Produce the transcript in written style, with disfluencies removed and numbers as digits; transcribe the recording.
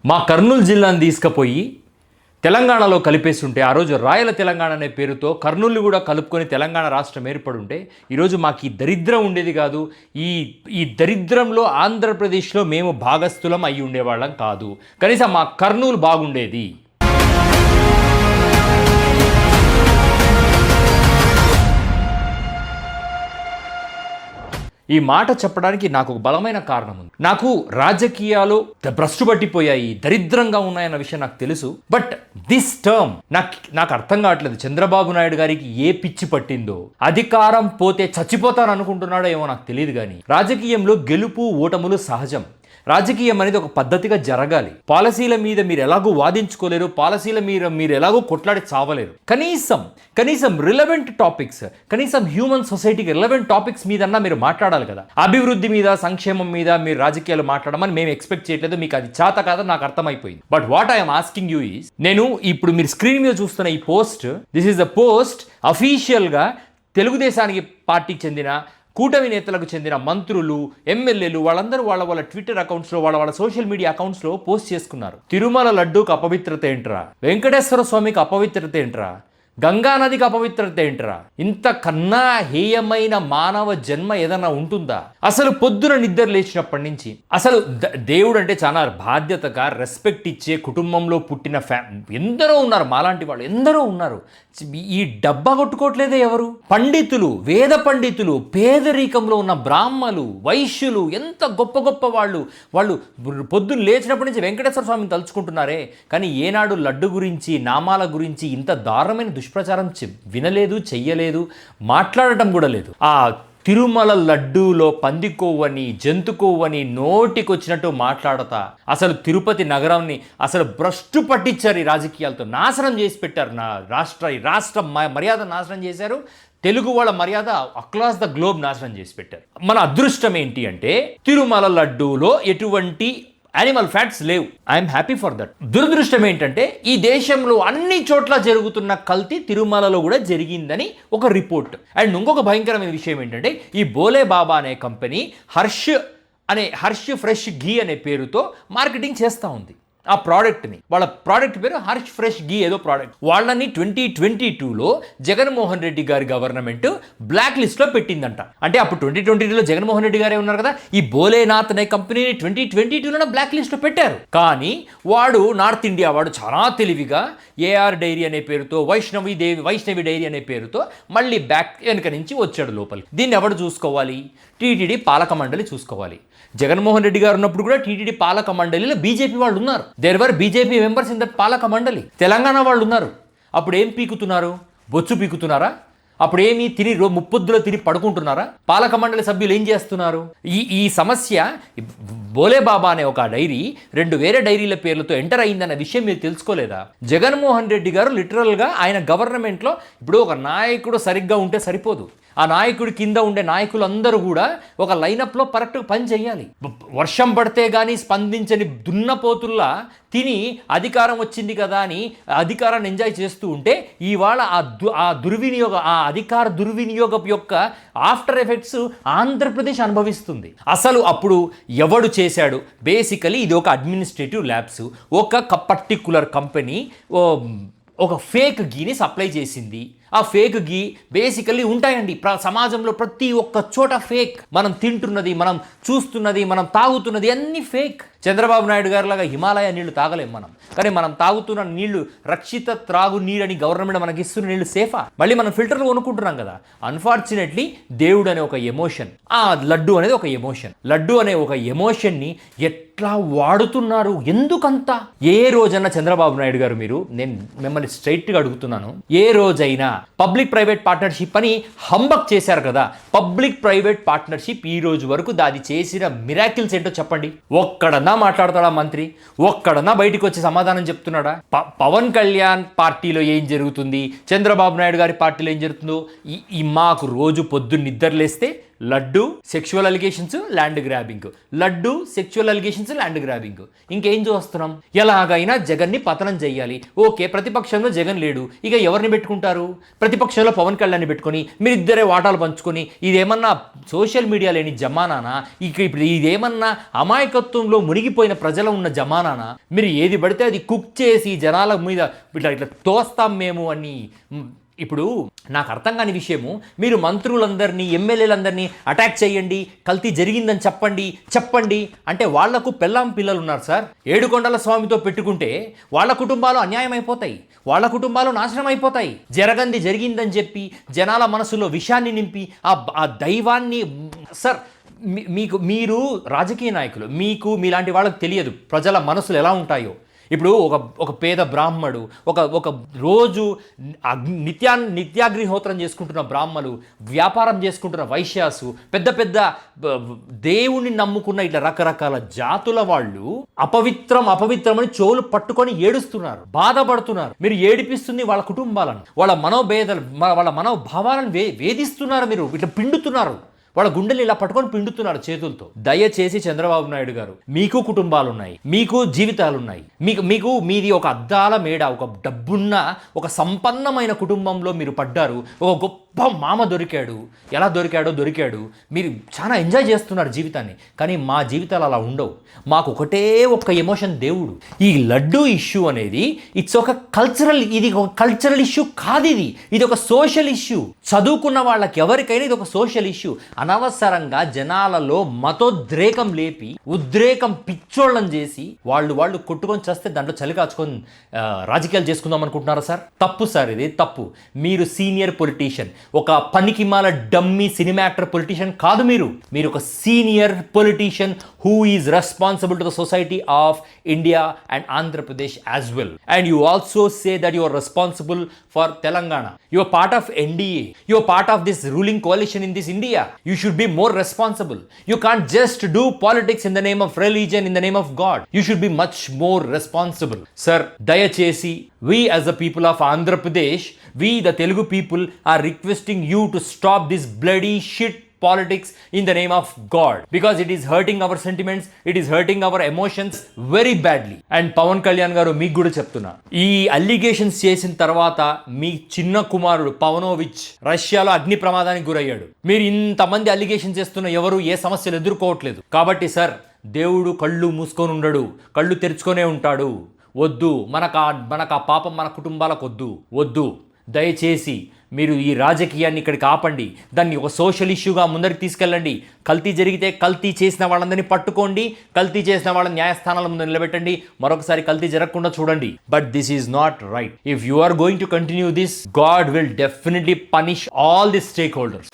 మా కర్నూలు జిల్లాను తీసుకుపోయి తెలంగాణలో కలిపేస్తుంటే ఆ రోజు రాయల తెలంగాణ అనే పేరుతో కర్నూలు కూడా కలుపుకొని తెలంగాణ రాష్ట్రం ఏర్పడుంటే ఈరోజు మాకు ఈ దరిద్రం ఉండేది కాదు. ఈ దరిద్రంలో ఆంధ్రప్రదేశ్లో మేము భాగస్థులం అయి ఉండేవాళ్ళం కాదు. కనీసం మా కర్నూలు బాగుండేది. ఈ మాట చెప్పడానికి నాకు ఒక బలమైన కారణం ఉంది. నాకు రాజకీయాలు భ్రష్టు పట్టిపోయాయి, దరిద్రంగా ఉన్నాయన్న విషయం నాకు తెలుసు. బట్ దిస్ టర్మ్ నాకు అర్థం కావట్లేదు. చంద్రబాబు నాయుడు గారికి ఏ పిచ్చి పట్టిందో, అధికారం పోతే చచ్చిపోతాను అనుకుంటున్నాడో ఏమో నాకు తెలియదు. కానీ రాజకీయంలో గెలుపు ఓటములు సహజం. రాజకీయం అనేది ఒక పద్ధతిగా జరగాలి. పాలసీల మీద మీరు ఎలాగో వాదించుకోలేరు, పాలసీల మీద మీరు ఎలాగో కొట్లాడి చావలేరు. కనీసం రిలవెంట్ టాపిక్స్, కనీసం హ్యూమన్ సొసైటీకి రిలవెంట్ టాపిక్స్ మీదన్నా మీరు మాట్లాడాలి కదా. అభివృద్ధి మీద, సంక్షేమం మీద మీరు రాజకీయాలు మాట్లాడమని మేము ఎక్స్పెక్ట్ చేయట్లేదు. మీకు అది చేత కాదని నాకు అర్థమైపోయింది. But what I'm asking you is, నేను ఇప్పుడు మీరు స్క్రీన్ మీద చూస్తున్న ఈ post, this is the post అఫీషియల్గా తెలుగుదేశానికి పార్టీకి చెందిన కూటమి నేతలకు చెందిన మంత్రులు, ఎమ్మెల్యేలు వాళ్ళందరూ వాళ్ళ ట్విట్టర్ అకౌంట్స్లో, వాళ్ళ సోషల్ మీడియా అకౌంట్స్లో పోస్ట్ చేసుకున్నారు. తిరుమల లడ్డూకి అపవిత్రత ఏంట్రా, వెంకటేశ్వర స్వామికి అపవిత్రత ఏంట్రా, గంగానదికి అపవిత్రత ఏంట్రా, ఇంత కన్నా హేయమైన మానవ జన్మ ఏదన్నా ఉంటుందా? అసలు పొద్దున నిద్ర లేచినప్పటి నుంచి అసలు దేవుడు అంటే చాలా బాధ్యతగా రెస్పెక్ట్ ఇచ్చే కుటుంబంలో పుట్టిన ఎందరో ఉన్నారు, మాలాంటి వాళ్ళు ఎందరో ఉన్నారు. ఈ డబ్బా కొట్టుకోవట్లేదే ఎవరు? పండితులు, వేద పండితులు, పేదరికంలో ఉన్న బ్రాహ్మలు, వైశ్యులు, ఎంత గొప్ప గొప్ప వాళ్ళు పొద్దున్న లేచినప్పటి నుంచి వెంకటేశ్వర స్వామిని తలుచుకుంటున్నారే. కానీ ఏనాడు లడ్డు గురించి, నామాల గురించి ఇంత దారుణమైన దుష్ప్రచారం వినలేదు, చెయ్యలేదు, మాట్లాడటం కూడా లేదు. ఆ తిరుమల లడ్డూలో పందికొవ్వని, జంతుకొవ్వని నోటికొచ్చినట్టు మాట్లాడతా అసలు తిరుపతి నగరాన్ని అసలు భ్రష్టు పట్టించారు. ఈ రాజకీయాలతో నాశనం చేసి పెట్టారు. నా రాష్ట్ర మర్యాద నాశనం చేశారు. తెలుగు వాళ్ళ మర్యాద అక్రాస్ ద గ్లోబ్ నాశనం చేసి పెట్టారు. మన అదృష్టం ఏంటి అంటే తిరుమల లడ్డూలో ఎటువంటి యానిమల్ ఫ్యాట్స్ లేవు. I'm happy for that. దురదృష్టం ఏంటంటే ఈ దేశంలో అన్ని చోట్ల జరుగుతున్న కల్తీ తిరుమలలో కూడా జరిగిందని ఒక రిపోర్ట్. అండ్ ఇంకొక భయంకరమైన విషయం ఏంటంటే ఈ బోలే బాబా అనే కంపెనీ హర్ష్ ఫ్రెష్ ఘీ అనే పేరుతో మార్కెటింగ్ చేస్తూ ఉంది. ఆ ప్రోడక్ట్ని, వాళ్ళ ప్రోడక్ట్ పేరు హర్ష్ ఫ్రెష్ ఘీ ఏదో ప్రోడక్ట్. వాళ్ళని 2022లో జగన్మోహన్ రెడ్డి గారి గవర్నమెంట్ బ్లాక్ లిస్ట్లో పెట్టిందంట. అంటే అప్పుడు 2022లో జగన్మోహన్ రెడ్డి గారే ఉన్నారు కదా. ఈ బోలేనాథ్ అనే కంపెనీని 2022లోనే బ్లాక్ లిస్ట్లో పెట్టారు. కానీ వాడు నార్త్ ఇండియా వాడు చాలా తెలివిగా ఏఆర్ డైరీ అనే పేరుతో, వైష్ణవి డైరీ అనే పేరుతో మళ్ళీ బ్యాక్ వెనుక నుంచి వచ్చాడు లోపలికి. దీన్ని ఎవడు చూసుకోవాలి? టీటీడీ పాలక మండలి చూసుకోవాలి. జగన్మోహన్ రెడ్డి గారు ఉన్నప్పుడు కూడా టీటీడీ పాలక మండలిలో బీజేపీ వాళ్ళు ఉన్నారు. There were BJP members in that పాలక మండలి. తెలంగాణ వాళ్ళు ఉన్నారు. అప్పుడు ఏం పీకుతున్నారు? బొచ్చు పీకుతున్నారా? అప్పుడు ఏమి తిని ముప్పొద్దులో తిని పడుకుంటున్నారా? పాలక మండలి సభ్యులు ఏం చేస్తున్నారు? ఈ సమస్య బోలే బాబా అనే ఒక డైరీ 2 వేరే డైరీల పేర్లతో ఎంటర్ అయిందన్న విషయం మీరు తెలుసుకోలేదా? జగన్మోహన్ రెడ్డి గారు లిటరల్గా ఆయన గవర్నమెంట్లో ఇప్పుడు ఒక నాయకుడు సరిగ్గా ఉంటే సరిపోదు. ఆ నాయకుడి కింద ఉండే నాయకులందరూ కూడా ఒక లైనప్లో కరెక్ట్గా పని చేయాలి. వర్షం పడితే కానీ స్పందించని దున్నపోతుల్లా తిని అధికారం వచ్చింది కదా అని అధికారాన్ని ఎంజాయ్ చేస్తూ ఉంటే ఇవాళ ఆ అధికార దుర్వినియోగం యొక్క ఆఫ్టర్ ఎఫెక్ట్స్ ఆంధ్రప్రదేశ్ అనుభవిస్తుంది. అసలు అప్పుడు ఎవడు చేశాడు? బేసికలీ ఇది ఒక అడ్మినిస్ట్రేటివ్ ల్యాబ్స్. ఒక పర్టిక్యులర్ కంపెనీ ఒక ఫేక్ గీని సప్లై చేసింది. ఆ ఫేక్ గీ బేసికల్లీ ఉంటాయండి సమాజంలో ప్రతి ఒక్క చోట ఫేక్. మనం తింటున్నది, మనం చూస్తున్నది, మనం తాగుతున్నది అన్నీ ఫేక్. చంద్రబాబు నాయుడు గారి లాగా హిమాలయ నీళ్లు తాగలేం మనం. కానీ మనం తాగుతున్న నీళ్లు రక్షిత త్రాగు నీరని గవర్నమెంట్ మనకి ఇస్తున్న నీళ్లు సేఫా? మళ్ళీ మనం ఫిల్టర్లు కొనుక్కుంటున్నాం కదా. అన్ఫార్చునేట్లీ దేవుడు అనే ఒక ఎమోషన్, ఆ లడ్డు అనేది ఒక ఎమోషన్. లడ్డు అనే ఒక ఎమోషన్ని ఎట్లా వాడుతున్నారు? ఎందుకంతా? ఏ రోజైనా చంద్రబాబు నాయుడు గారు, నేను మిమ్మల్ని స్ట్రైట్గా అడుగుతున్నాను, ఏ రోజైనా పబ్లిక్ ప్రైవేట్ పార్ట్నర్షిప్ అని హంబక్ చేశారు కదా. పబ్లిక్ ప్రైవేట్ పార్ట్నర్షిప్ ఈ రోజు వరకు దాది చేసిన మిరాకిల్స్ ఏంటో చెప్పండి. ఒక్కడన్నా మాట్లాడతాడా మంత్రి? ఒక్కడన్నా బయటికి వచ్చి సమాధానం చెప్తున్నాడా? పవన్ కళ్యాణ్ పార్టీలో ఏం జరుగుతుంది, చంద్రబాబు నాయుడు గారి పార్టీలో ఏం జరుగుతుందో మాకు రోజు పొద్దున్న నిద్రలేస్తే laddu sexual allegations, land grabbing, laddu sexual allegations, land grabbing. ఇంకేం చూస్తున్నాం? ఎలాగైనా జగన్ని పతనం చెయ్యాలి. ఓకే, ప్రతిపక్షంలో జగన్ లేడు, ఇక ఎవరిని పెట్టుకుంటారు? ప్రతిపక్షంలో పవన్ కళ్యాణ్ని పెట్టుకొని మీరిద్దరే వాటాలు పంచుకొని ఇదేమన్నా సోషల్ మీడియా లేని జమానానా? ఇప్పుడు ఇదేమన్నా అమాయకత్వంలో మునిగిపోయిన ప్రజలు ఉన్న జమానానా? మీరు ఏది పడితే అది కుక్ చేసి జనాల మీద ఇట్లా తోస్తాం మేము అని. ఇప్పుడు నాకు అర్థం కాని విషయము, మీరు మంత్రులందరినీ, ఎమ్మెల్యేలందరినీ అటాక్ చేయండి, కల్తీ జరిగిందని చెప్పండి అంటే వాళ్లకు పెళ్ళాం పిల్లలు ఉన్నారు సార్. ఏడుకొండల స్వామితో పెట్టుకుంటే వాళ్ళ కుటుంబాలు అన్యాయం అయిపోతాయి, వాళ్ళ కుటుంబాలు నాశనం అయిపోతాయి. జరిగిందని చెప్పి జనాల మనసులో విషాన్ని నింపి ఆ దైవాన్ని సార్, మీరు రాజకీయ నాయకులు, మీలాంటి వాళ్ళకి తెలియదు ప్రజల మనసులు ఎలా ఉంటాయో. ఇప్పుడు ఒక పేద బ్రాహ్మడు, ఒక రోజు నిత్యాగ్నిహోత్రం చేసుకుంటున్న బ్రాహ్మలు, వ్యాపారం చేసుకుంటున్న వైశ్యాసు, పెద్ద దేవుణ్ణి నమ్ముకున్న ఇట్లా రకరకాల జాతుల వాళ్ళు అపవిత్రమని చెవులు పట్టుకొని ఏడుస్తున్నారు, బాధపడుతున్నారు. మీరు ఏడిపిస్తుంది వాళ్ళ కుటుంబాలను, వాళ్ళ మనోభావాలను వేధిస్తున్నారు. మీరు ఇట్లా పిండుతున్నారు, వాళ్ళ గుండెలు ఇలా పట్టుకొని పిండుతున్నారు చేతులతో. దయచేసి చంద్రబాబు నాయుడు గారు, మీకు కుటుంబాలు ఉన్నాయి, మీకు జీవితాలు ఉన్నాయి, మీది ఒక అద్దాల మేడ, ఒక డబ్బున్న ఒక సంపన్నమైన కుటుంబంలో మీరు పడ్డారు. ఒక గొప్ప మామ దొరికాడు, ఎలా దొరికాడు. మీరు చాలా ఎంజాయ్ చేస్తున్నారు జీవితాన్ని. కానీ మా జీవితాలు అలా ఉండవు. మాకు ఒకటే ఒక్క ఎమోషన్, దేవుడు. ఈ లడ్డు ఇష్యూ అనేది ఇది ఒక కల్చరల్ ఇష్యూ కాదు, ఇది ఒక సోషల్ ఇష్యూ. చదువుకున్న వాళ్ళకి ఎవరికైనా ఇది ఒక సోషల్ ఇష్యూ. అనవసరంగా జనాలలో మతోద్రేకం లేపి, ఉద్రేకం పిచ్చోళ్ళని చేసి వాళ్ళు కొట్టుకొని చేస్తే దాంట్లో చలి కాచుకొని రాజకీయాలు చేసుకుందాం అనుకుంటున్నారా సార్? తప్పు సార్, ఇది తప్పు. మీరు సీనియర్ పొలిటీషియన్, ఒక పనికిమాల డమ్మీ సినిమా యాక్టర్ పొలిటీషియన్ కాదు. మీరు ఒక senior politician who is responsible to the society of India and Andhra Pradesh as well. And you also say that you are responsible for Telangana. You are part of NDA, you are part of this ruling coalition in this India. You should be more responsible. You can't just do politics in the name of religion, in the name of God. You should be much more responsible. Sir, dayachesi, we as the people of Andhra Pradesh, we the Telugu people are requesting you to stop this bloody shit politics in the name of God, because it is hurting our sentiments, it is hurting our emotions very badly. And Pawan Kalyan garu meeku kuda cheptuna, ee allegations చేసిన తర్వాత మీ చిన్న కుమారుడు పవనోవిచ్ రష్యాలో అగ్ని ప్రమాదానికి గురయ్యాడు. మీరు ఇంతమంది అలిగేషన్ చేస్తున్న ఎవరు ఏ సమస్యలు ఎదుర్కోవట్లేదు. కాబట్టి సార్, దేవుడు కళ్ళు మూసుకొని ఉండడు, కళ్ళు తెరుచుకొనే ఉంటాడు. వద్దు, మనకు ఆ పాపం మన కుటుంబాలకు వద్దు. దయచేసి మీరు ఈ రాజకీయాన్ని ఇక్కడికి ఆపండి, దాన్ని ఒక సోషల్ ఇష్యూగా ముందరికి తీసుకెళ్ళండి. కల్తీ జరిగితే కల్తీ చేసిన వాళ్ళందరినీ పట్టుకోండి, కల్తీ చేసిన వాళ్ళని న్యాయస్థానాల ముందు నిలబెట్టండి, మరొకసారి కల్తీ జరగకుండా చూడండి. But this is not right. If you are going to continue this, God will definitely punish all the stake holders.